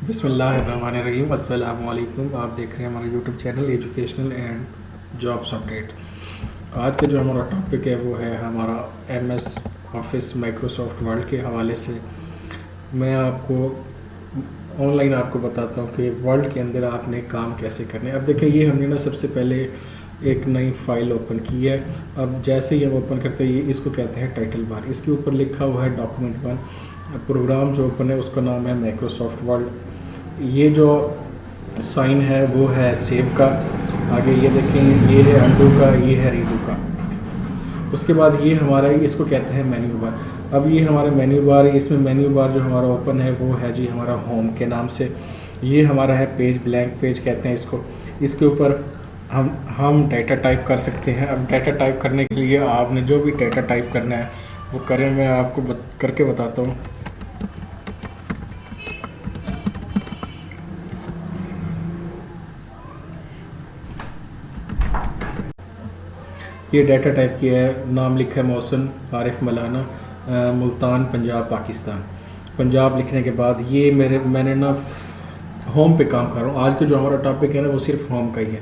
बिस्मिल्लाहिर्रहमानिर्रहीम अस्सलाम वालेकुम। आप देख रहे हैं हमारा YouTube channel educational and jobs update. आज का जो हमारा टॉपिक है वो है हमारा एमएस ऑफिस माइक्रोसॉफ्ट वर्ड के हवाले से। मैं आपको ऑनलाइन आपको बताता हूँ कि वर्ड के अंदर आपने काम कैसे करने। अब देखिए, ये हमने ना सबसे पहले एक नई फाइल ओपन की है। अब जैसे ही हम ओपन करते हैं, ये इसको कहते हैं टाइटल बार। इसके ऊपर लिखा हुआ है डॉक्यूमेंट वन। प्रोग्राम जो ओपन है उसका नाम है माइक्रोसॉफ्ट वर्ड। ये जो साइन है वो है सेव का। आगे ये देखें, ये है अंडू का, ये है रीडू का। उसके बाद ये हमारा, इसको कहते हैं मेन्यू बार। अब ये हमारा मेन्यू बार है। इसमें मेन्यू बार जो हमारा ओपन है वो है जी हमारा होम के नाम से। ये हमारा है पेज, ब्लैंक पेज कहते हैं इसको। इसके ऊपर हम डाटा टाइप कर सकते हैं। अब डाटा टाइप करने के लिए आपने जो भी डाटा टाइप करना है वो करें। मैं आपको करके बताता हूँ। ये डाटा टाइप किया है, नाम लिखा है मोहसिन आरिफ मौलाना, मुल्तान पंजाब पाकिस्तान। पंजाब लिखने के बाद ये मैंने ना होम पे काम कर रहा हूँ। आज का जो हमारा टॉपिक है ना वो सिर्फ होम का ही है।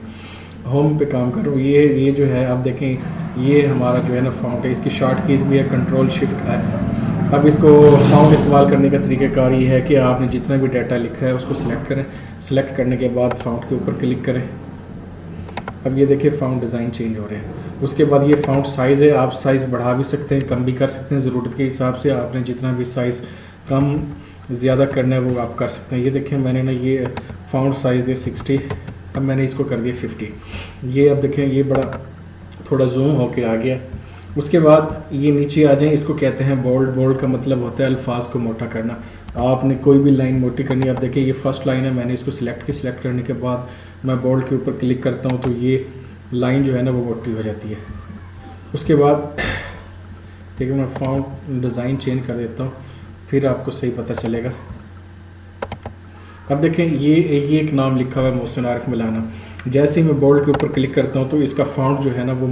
होम पे काम कर रहा हूँ। ये जो है, आप देखें, ये हमारा जो है ना फाउंड है। इसकी शॉर्ट कीज़ भी है कंट्रोल शिफ्ट एफ। अब इसको फाउंड इस्तेमाल करने का तरीक़ाकार ये है कि आपने जितना भी डाटा लिखा है उसको सिलेक्ट करें। सिलेक्ट करने के बाद फाउंड के ऊपर क्लिक करें। अब ये देखिए फाउंड डिज़ाइन चेंज हो रहे हैं। उसके बाद ये फाउंड साइज़ है। आप साइज़ बढ़ा भी सकते हैं, कम भी कर सकते हैं, ज़रूरत के हिसाब से। आपने जितना भी साइज़ कम ज़्यादा करना है वो आप कर सकते हैं। ये देखें, मैंने ना ये फाउंड साइज़ दिया 60। अब मैंने इसको कर दिया 50। ये अब देखें, ये बड़ा थोड़ा जूम होके आ गया। उसके बाद ये नीचे आ जाएं, इसको कहते हैं बोल्ड। बोल्ड का मतलब होता है अल्फाज को मोटा करना। आपने कोई भी लाइन मोटी करनी है। अब देखिए, ये फर्स्ट लाइन है, मैंने इसको सिलेक्ट करने के बाद मैं बोल्ड के ऊपर क्लिक करता हूँ तो ये लाइन जो है ना वो मोटी हो जाती है। उसके बाद ठीक है, मैं फाउंड डिज़ाइन चेंज कर देता हूँ, फिर आपको सही पता चलेगा। अब देखें, ये एक नाम लिखा हुआ है मोहसिन आरिफ मौलाना। जैसे ही मैं बोल्ड के ऊपर क्लिक करता हूँ तो इसका फाउंड जो है ना वो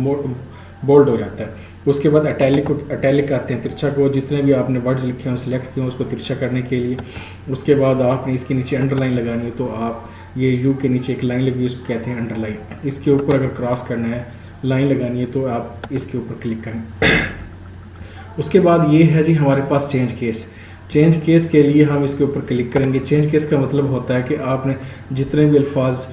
बोल्ड हो जाता है। उसके बाद अटैलिक आते हैं, तिरछा को। जितने भी आपने वर्ड्स लिखे हैं सिलेक्ट किए उसको तिरछा करने के लिए। उसके बाद आपने इसके नीचे अंडरलाइन लगानी है तो आप ये यू के नीचे एक लाइन लगी, उसको कहते हैं अंडरलाइन। इसके ऊपर अगर क्रॉस करना है, लाइन लगानी है तो आप इसके ऊपर क्लिक करें। उसके बाद ये है जी हमारे पास चेंज केस। चेंज केस के लिए हम इसके ऊपर क्लिक करेंगे। चेंज केस का मतलब होता है कि आपने जितने भी अल्फाज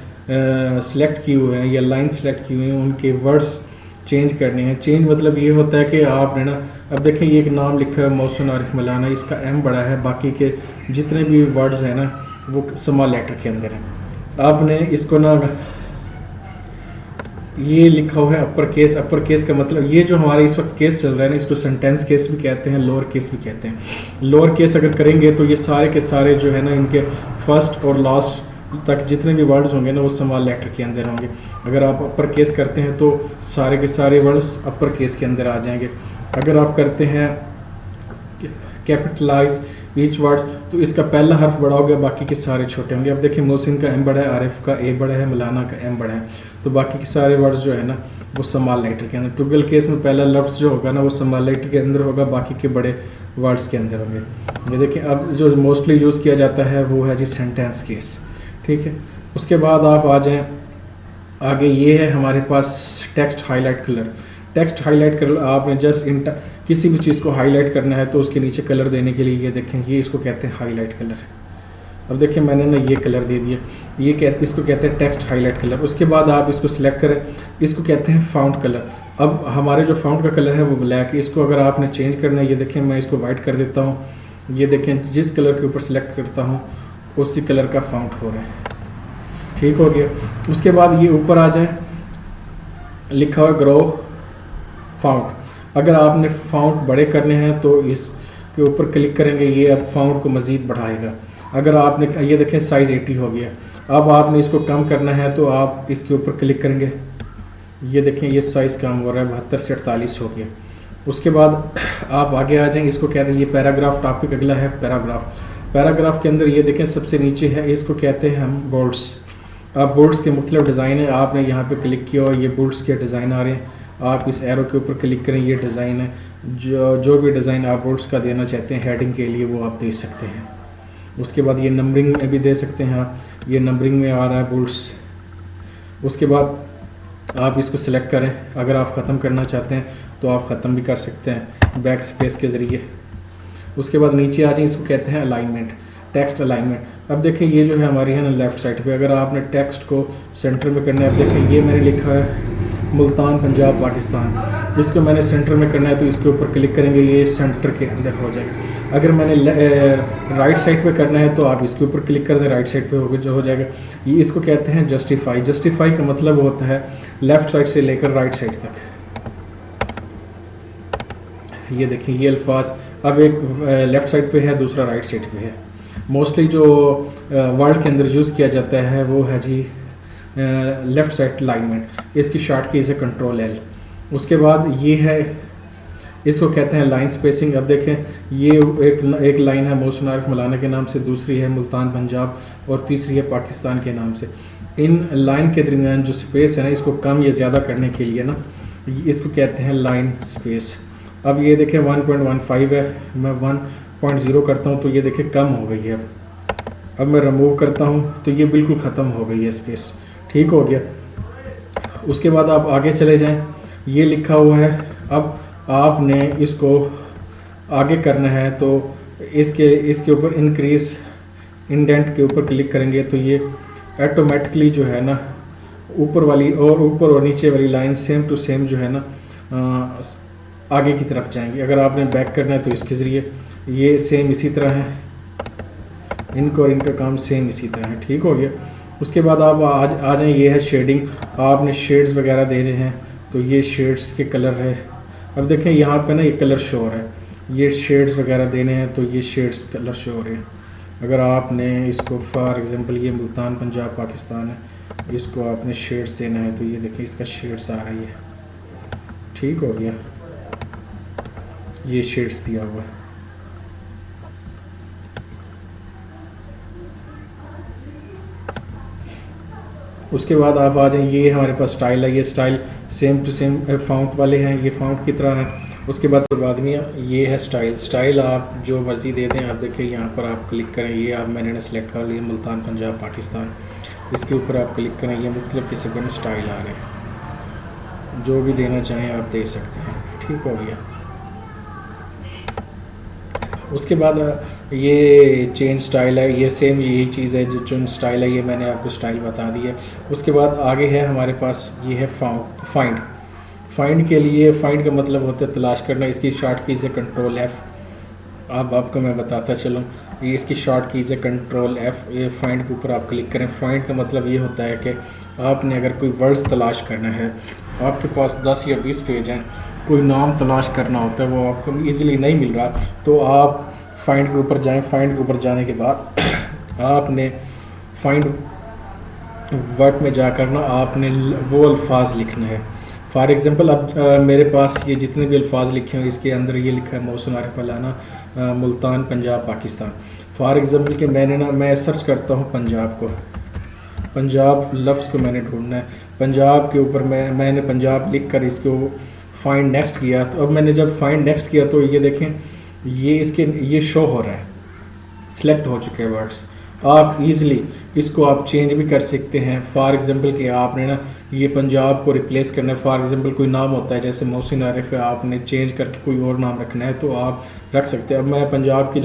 सेलेक्ट किए हुए हैं या लाइन सेलेक्ट की हुई हैं उनके वर्ड्स चेंज करने हैं। चेंज मतलब ये होता है कि आपने ना, अब देखें, ये एक नाम लिखा है मोहसिन आरिफ मौलाना, इसका एम बड़ा है, बाकी के जितने भी वर्ड्स हैं ना वो स्मॉल लेटर के अंदर हैं। आपने इसको ना, ये लिखा हुआ है अपर केस। अपर केस का मतलब ये जो हमारे इस वक्त केस चल रहा है ना, इसको सेंटेंस केस भी कहते हैं, लोअर केस भी कहते हैं। लोअर केस अगर करेंगे तो ये सारे के सारे जो है ना इनके फर्स्ट और लास्ट तक जितने भी वर्ड्स होंगे ना वो स्मॉल लेटर के अंदर होंगे। अगर आप अपर केस करते हैं तो सारे के सारे वर्ड्स अपर केस के अंदर आ जाएंगे। अगर आप करते हैं कैपिटलाइज ईच वर्ड्स तो इसका पहला हर्फ बड़ा हो गया, बाकी के सारे छोटे होंगे। अब देखिए, मोहसिन का एम बड़ा है, आरिफ का ए बड़ा है, मौलाना का एम बड़ा है, तो बाकी के सारे वर्ड्स जो है ना वो स्मॉल लेटर के अंदर। ट्रिपल केस में पहला लफ्ज़ जो होगा ना वो स्मॉल लेटर के अंदर होगा, बाकी के बड़े वर्ड्स के अंदर होंगे। ये देखिए, अब जो मोस्टली यूज़ किया जाता है वो है जी सेंटेंस केस। ठीक है, उसके बाद आप आ जाएँ आगे। ये है हमारे पास text highlight colour. Text highlight कर, आपने जस्ट किसी भी चीज़ को हाईलाइट करना है तो उसके नीचे कलर देने के लिए ये देखें, ये इसको कहते हैं हाईलाइट कलर। अब देखिए, मैंने ना ये कलर दे दिया, इसको कहते हैं टेक्स्ट हाईलाइट कलर। उसके बाद आप इसको सिलेक्ट करें, इसको कहते हैं फाउंड कलर। अब हमारे जो फाउंड का कलर है वो ब्लैक है। इसको अगर आपने चेंज करना है, ये देखें, मैं इसको वाइट कर देता हूँ। ये देखें, जिस कलर के ऊपर सेलेक्ट करता हूँ उसी कलर का फाउंड हो रहा है। ठीक हो गया। उसके बाद ये ऊपर आ जाए, लिखा हुआ ग्रो फाउंड। अगर आपने फाउंड बड़े करने हैं तो इसके ऊपर क्लिक करेंगे, ये अब फाउंड को मज़ीद बढ़ाएगा। अगर आपने, ये देखें, साइज़ 80 हो गया। अब आपने इसको कम करना है तो आप इसके ऊपर क्लिक करेंगे, ये देखें, ये साइज़ कम हो रहा है, 72 से 48 हो गया। उसके बाद आप आगे आ जाएंगे, इसको कहते हैं, ये पैराग्राफ टॉपिक अगला है पैराग्राफ। पैराग्राफ के अंदर ये देखें सबसे नीचे है, इसको कहते हैं हम बोल्ड्स। अब बोल्ड्स के मुख्तलिफ डिज़ाइन है। आपने यहाँ पे क्लिक किया और ये बोल्ड्स के डिज़ाइन आ रहे हैं। आप इस एरो के ऊपर क्लिक करें, ये डिज़ाइन है। जो भी डिज़ाइन आप बोल्ड्स का देना चाहते हैं हेडिंग के लिए वो आप दे सकते हैं। उसके बाद ये नंबरिंग में भी दे सकते हैं आप, ये नंबरिंग में आ रहा है बुल्स। उसके बाद आप इसको सिलेक्ट करें, अगर आप ख़त्म करना चाहते हैं तो आप ख़त्म भी कर सकते हैं बैक स्पेस के ज़रिए। उसके बाद नीचे आ जाए, इसको कहते हैं अलाइनमेंट, टेक्स्ट अलाइनमेंट। अब देखें ये जो है हमारी है ना लेफ़्ट साइड पे, अगर आपने टेक्स्ट को सेंटर में करना है, अब देखें ये मैंने लिखा है मुल्तान पंजाब पाकिस्तान, इसको मैंने सेंटर में करना है तो इसके ऊपर क्लिक करेंगे, ये सेंटर के अंदर हो जाएगा। अगर मैंने राइट साइड पे करना है तो आप इसके ऊपर क्लिक कर दें, राइट साइड पे जो हो जाएगा। ये इसको कहते हैं जस्टिफाई। जस्टिफाई का मतलब होता है लेफ़्ट साइड से लेकर राइट साइड तक। ये देखिए ये अल्फाज अब एक लेफ़्ट साइड पे है, दूसरा राइट साइड पे है। मोस्टली जो वर्ड के अंदर यूज़ किया जाता है वो है जी लेफ़्ट साइड अलाइनमेंट। इसकी शॉर्ट कीज़ है कंट्रोल एल। उसके बाद ये है, इसको कहते हैं लाइन स्पेसिंग। अब देखें ये एक लाइन है मोहसिन आरिफ मौलाना के नाम से, दूसरी है मुल्तान पंजाब और तीसरी है पाकिस्तान के नाम से। इन लाइन के दरमियान जो स्पेस है ना, इसको कम या ज़्यादा करने के लिए ना इसको कहते हैं लाइन स्पेस। अब ये देखें 1.15 है, मैं 1.0 करता हूँ तो ये देखें कम हो गई है। अब मैं रिमूव करता हूँ तो ये बिल्कुल ख़त्म हो गई है स्पेस, ठीक हो गया। उसके बाद आप आगे चले जाएं, ये लिखा हुआ है। अब आपने इसको आगे करना है तो इसके ऊपर इंक्रीज इंडेंट के ऊपर क्लिक करेंगे तो ये ऑटोमेटिकली जो है ना ऊपर वाली और ऊपर और नीचे वाली लाइन सेम टू सेम जो है ना आगे की तरफ जाएंगी। अगर आपने बैक करना है तो इसके ज़रिए ये सेम इसी तरह है, इनका और इनका काम सेम इसी तरह है, ठीक हो गया। उसके बाद आप आ जाएँ, ये है शेडिंग। आपने शेड्स वगैरह देने हैं तो ये शेड्स के कलर है। अब देखें यहाँ पे ना ये कलर शो हो रहा है, ये शेड्स वगैरह देने हैं तो ये शेड्स कलर शो हो रहे हैं। अगर आपने इसको फॉर एग्जांपल ये मुल्तान पंजाब पाकिस्तान है, इसको आपने शेड्स देना है तो ये देखें इसका शेड्स आ रहा है, ठीक हो गया। ये शेड्स दिया हुआ है। उसके बाद आप आ जाएं, ये हमारे पास स्टाइल है। ये style same to same font वाले हैं, ये फाउंट की तरह है। उसके बाद में ये है स्टाइल। स्टाइल आप जो मर्ज़ी दे दें। आप देखिए यहाँ पर आप क्लिक करें, ये आप मैंने सेलेक्ट कर लिया मुल्तान पंजाब पाकिस्तान। इसके ऊपर आप क्लिक करें, ये मुख्तलिफ़ किस्म के स्टाइल आ रहे हैं, जो भी देना चाहें आप दे सकते हैं, ठीक हो गया। उसके बाद ये चेंज स्टाइल है, ये सेम यही चीज़ है जो चेंज स्टाइल है, ये मैंने आपको स्टाइल बता दी है। उसके बाद आगे है हमारे पास ये है फाइंड। फाइंड के लिए, फाइंड का मतलब होता है तलाश करना। इसकी शॉर्ट कीज़ है कंट्रोल एफ़। अब आपको मैं बताता चलूँ, ये इसकी शॉर्ट कीज़ है कंट्रोल एफ़। ये फाइंड के ऊपर आप क्लिक करें। फाइंड का मतलब ये होता है कि आपने अगर कोई वर्ड्स तलाश करना है, आपके पास 10 या 20 पेज हैं, कोई नाम तलाश करना होता है, वो आपको ईज़िली नहीं मिल रहा, तो आप फाइंड के ऊपर जाएं। फाइंड के ऊपर जाने के बाद आपने फाइंड वर्ड में जाकर ना आपने वो अल्फाज लिखना है। फॉर एग्ज़ाम्पल अब मेरे पास ये जितने भी अल्फाज लिखे हैं, इसके अंदर ये लिखा है मोहसिन आरिफ मौलाना मुल्तान पंजाब पाकिस्तान। फॉर एग्ज़ाम्पल कि मैं सर्च करता हूँ पंजाब को, पंजाब लफ्ज़ को मैंने ढूंढना है। पंजाब के ऊपर मैंने पंजाब लिख कर इसको फाइंड नेक्स्ट किया। तो अब मैंने जब फाइंड नेक्स्ट किया तो ये देखें ये शो हो रहा है, सिलेक्ट हो चुके हैं वर्ड्स। आप इजीली इसको आप चेंज भी कर सकते हैं। फॉर एग्जांपल कि आपने ना ये पंजाब को रिप्लेस करना है। फॉर एग्जांपल कोई नाम होता है जैसे मोहसिन आरिफ है, आपने चेंज करके कोई और नाम रखना है तो आप रख सकते हैं। अब मैं पंजाब की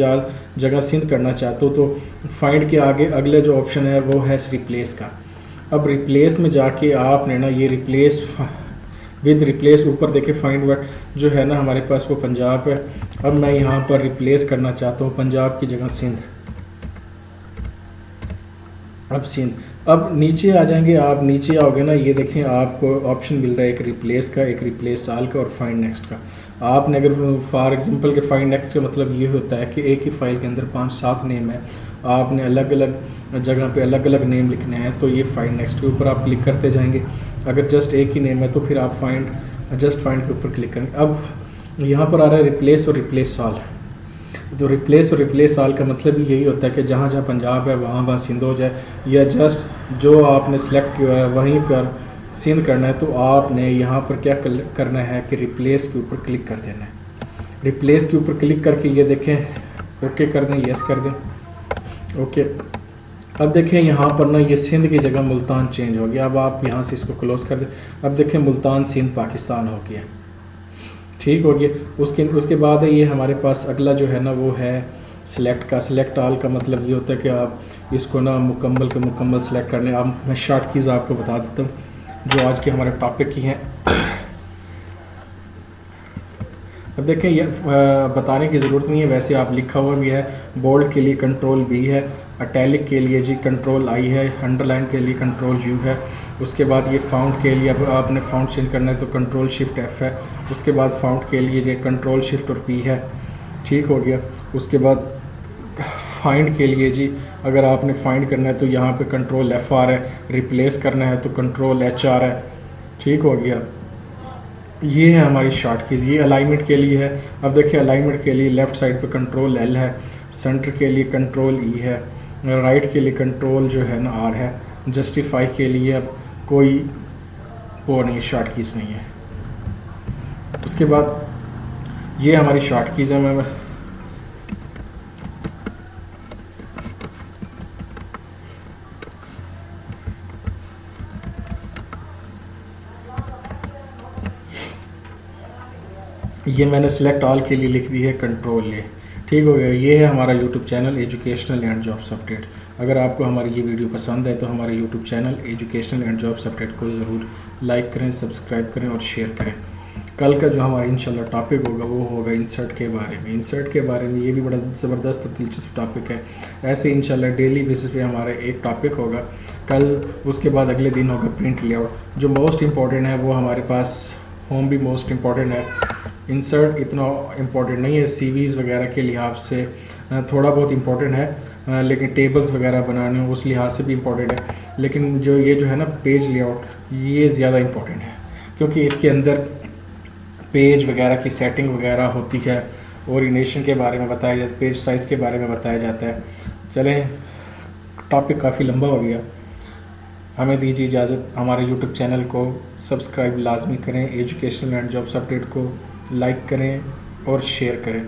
जगह सिंध करना चाहता हूँ तो फाइंड के आगे अगले जो ऑप्शन है वो है रिप्लेस का। अब रिप्लेस में जाके आपने ना ये रिप्लेस ऊपर देखे फाइंड वर्ड जो है ना हमारे पास वो पंजाब है। अब मैं यहाँ पर रिप्लेस करना चाहता हूँ पंजाब की जगह सिंध। अब सिंध, अब नीचे आ जाएंगे। आप नीचे आओगे ना, ये देखें आपको ऑप्शन मिल रहा है एक रिप्लेस का, एक रिप्लेस आल का और फाइंड नेक्स्ट का। आपने अगर फॉर एग्जांपल के फाइंड नेक्स्ट का मतलब ये होता है कि एक ही फाइल के अंदर 5-7 नेम है, आपने अलग अलग जगह पे अलग अलग नेम लिखने हैं, तो ये फाइंड नेक्स्ट के ऊपर आप क्लिक करते जाएंगे। अगर जस्ट एक ही नेम है तो फिर आप जस्ट फाइंड के ऊपर क्लिक करेंगे। अब यहाँ पर आ रहा है रिप्लेस और रिप्लेस आल। तो रिप्लेस और रिप्लेस आल का मतलब ही यही होता है कि जहाँ जहाँ पंजाब है वहाँ सिंध हो जाए, या जस्ट जो आपने सेलेक्ट किया है वहीं पर सिंध करना है। तो आपने यहाँ पर क्या करना है कि रिप्लेस के ऊपर क्लिक कर देना है। रिप्लेस के ऊपर क्लिक करके ये देखें ओके कर दें, यस कर दें। ओके, अब देखें यहाँ पर ना ये सिंध की जगह मुल्तान चेंज हो गया। अब आप यहाँ से इसको क्लोज कर दें। अब देखें मुल्तान सिंध पाकिस्तान हो गया, ठीक हो गया। उसके बाद है ये हमारे पास अगला जो है ना वो है सिलेक्ट का। सिलेक्ट ऑल का मतलब ये होता है कि आप इसको ना मुकम्मल के मुकम्मल सेलेक्ट करने। अब मैं शॉर्ट कीज़ आपको बता देता हूँ जो आज के हमारे टॉपिक की हैं। अब देखें ये बताने की ज़रूरत नहीं है, वैसे आप लिखा हुआ भी है। बोल्ड के लिए कंट्रोल बी है, अटैलिक के लिए जी कंट्रोल आई है, अंडरलाइन के लिए कंट्रोल यू है। उसके बाद ये फाउंड के लिए अब आपने फाउंड चेंज करना है तो कंट्रोल शिफ्ट एफ है। उसके बाद फाउंड के लिए ये कंट्रोल शिफ्ट और पी है, ठीक हो गया। उसके बाद फाइंड के लिए जी अगर आपने फाइंड करना है तो यहाँ पे कंट्रोल एफ आर है, रिप्लेस करना है तो कंट्रोल एच आर है, ठीक हो गया। ये है हमारी शॉर्ट कीज़। ये अलाइनमेंट के लिए है। अब देखिए अलाइनमेंट के लिए लेफ़्ट साइड पे कंट्रोल एल है, सेंटर के लिए कंट्रोल ई है, राइट के लिए कंट्रोल जो है ना आर है, जस्टिफाई के लिए अब कोई वो नहीं, शॉर्ट कीज़ नहीं है। उसके बाद ये हमारी शॉर्ट कीज़ है। मैं ये मैंने सेलेक्ट ऑल के लिए लिख दी है कंट्रोल ले, ठीक हो गया। ये है हमारा YouTube channel educational and jobs update. अगर आपको हमारी ये वीडियो पसंद है तो हमारे YouTube channel educational and jobs update को ज़रूर लाइक करें, सब्सक्राइब करें और शेयर करें। कल का जो हमारा इंशाल्लाह टॉपिक होगा वो होगा इंसर्ट के बारे में। इंसर्ट के बारे में ये भी बड़ा ज़बरदस्त और दिलचस्प टॉपिक है। ऐसे इंशाल्लाह डेली बेसिस पे हमारा एक टॉपिक होगा कल। उसके बाद अगले दिन होगा प्रिंट लेआउट। जो मोस्ट इम्पॉर्टेंट है वो हमारे पास होम भी मोस्ट इम्पॉर्टेंट है। इंसर्ट इतना इम्पॉर्टेंट नहीं है, सीवीज़ वगैरह के लिहाज से थोड़ा बहुत इम्पॉर्टेंट है, लेकिन टेबल्स वगैरह बनाने हो उस लिहाज से भी इम्पॉर्टेंट है। लेकिन जो ये जो है ना पेज लेआउट ये ज़्यादा इम्पॉर्टेंट है, क्योंकि इसके अंदर पेज वगैरह की सेटिंग वगैरह होती है, ओरिएंटेशन के बारे में बताया जाता है, पेज साइज़ के बारे में बताया जाता है। चलें, टॉपिक काफ़ी लंबा हो गया, हमें दीजिए इजाज़त। हमारे यूट्यूब चैनल को सब्सक्राइब लाजमी करें, एजुकेशनल एंड जॉब्स अपडेट को लाइक करें और शेयर करें।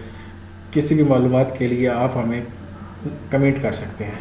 किसी भी मालूमात के लिए आप हमें कमेंट कर सकते हैं।